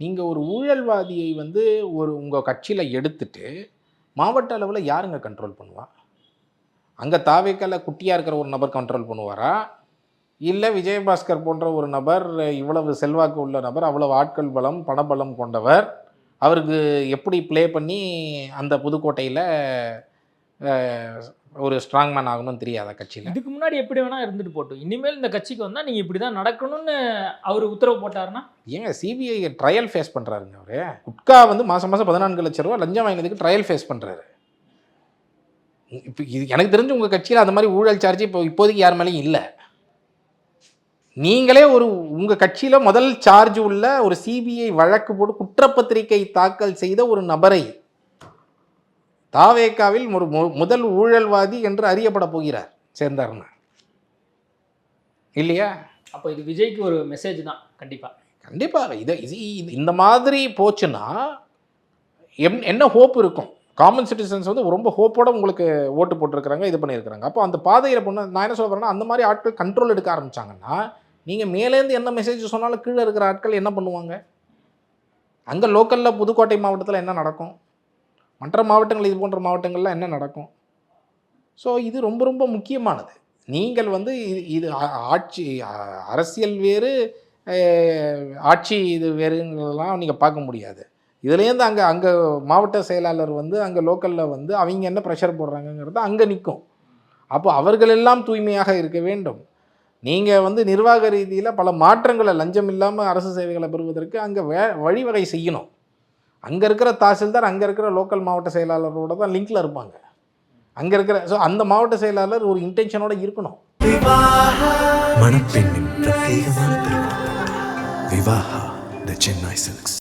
நீங்கள் ஒரு ஊழல்வாதியை வந்து உங்கள் கட்சியில் எடுத்துட்டு மாவட்ட அளவில் யாருங்க கண்ட்ரோல் பண்ணுவா? அங்கே தாவேக்கால குட்டியாக இருக்கிற ஒரு நபர் கண்ட்ரோல் பண்ணுவாரா? இல்லை விஜயபாஸ்கர் போன்ற ஒரு நபர், இவ்வளவு செல்வாக்கு உள்ள நபர், அவ்வளவு ஆட்கள் பலம் பணபலம் கொண்டவர், அவருக்கு எப்படி ப்ளே பண்ணி அந்த புதுக்கோட்டையில் ஒரு ஸ்ட்ராங் மேன் ஆகணும்னு தெரியாத கட்சியில்? இதுக்கு முன்னாடி எப்படி வேணா இருந்துட்டு போட்டோம், இனிமேல் இந்த கட்சிக்கு வந்தால் நீங்கள் இப்படி தான் நடக்கணும்னு அவர் உத்தரவு போட்டாருன்னா? ஏங்க சிபிஐ ட்ரையல் ஃபேஸ் பண்ணுறாருங்க அவர். குட்கா வந்து மாதம் 14 லட்ச ரூபா லஞ்சம் வாங்கினதுக்கு ட்ரையல் ஃபேஸ் பண்ணுறாரு. இப்போ இது எனக்கு தெரிஞ்சு உங்கள் கட்சியில் அந்த மாதிரி ஊழல் சார்ஜ் இப்போதைக்கு யார் மேலேயும் இல்லை. நீங்களே உங்கள் கட்சியில் முதல் சார்ஜ் உள்ள ஒரு சிபிஐ வழக்கு போட்டு குற்றப்பத்திரிகை தாக்கல் செய்த ஒரு நபரை தாவேக்காவில் ஒரு முதல் ஊழல்வாதி என்று அறியப்பட போகிறார் சேர்ந்தார்னா இல்லையா? அப்போ இது விஜய்க்கு ஒரு மெசேஜ் தான். கண்டிப்பாக இந்த மாதிரி போச்சுன்னா என்ன ஹோப் இருக்கும்? காமன் சிட்டிசன்ஸ் வந்து ரொம்ப ஹோப்போட உங்களுக்கு ஓட்டு போட்டிருக்கிறாங்க, இது பண்ணியிருக்கிறாங்க. அப்போ அந்த பாதையில் பொண்ணு நான் என்ன சொல்கிறேன்னா, அந்த மாதிரி ஆட்கள் கண்ட்ரோல் எடுக்க ஆரம்பித்தாங்கன்னா நீங்கள் மேலேருந்து என்ன மெசேஜ் சொன்னாலும் கீழே இருக்கிற ஆட்கள் என்ன பண்ணுவாங்க? அங்கே லோக்கலில் புதுக்கோட்டை மாவட்டத்தில் என்ன நடக்கும்? மற்ற மாவட்டங்கள், இது போன்ற மாவட்டங்களில் என்ன நடக்கும்? ஸோ இது ரொம்ப ரொம்ப முக்கியமானது. நீங்கள் வந்து இது ஆட்சி அரசியல் வேறு, ஆட்சி இது வேறுங்கிறதெல்லாம் நீங்கள் பார்க்க முடியாது. இதுலேருந்து அங்கே மாவட்ட செயலாளர் வந்து அங்கே லோக்கலில் வந்து அவங்க என்ன ப்ரெஷர் போடுறாங்கங்கிறது அங்கே நிற்கும். அப்போ அவர்களெல்லாம் தூய்மையாக இருக்க வேண்டும். நீங்கள் வந்து நிர்வாக ரீதியில் பல மாற்றங்களை, லஞ்சம் இல்லாமல் அரசு சேவைகளை பெறுவதற்கு அங்கே வழிவகை செய்யணும். அங்கே இருக்கிற தாசில்தார் அங்கே இருக்கிற லோக்கல் மாவட்ட செயலாளரோட தான் லிங்கில் இருப்பாங்க. அங்கே இருக்கிற அந்த மாவட்ட செயலாளர் ஒரு இன்டென்ஷனோட இருக்கணும். மணப்பெண்ணின் பிரத்யேகமான திருமணம் விவாஹா தி சென்னை சில்க்ஸ்.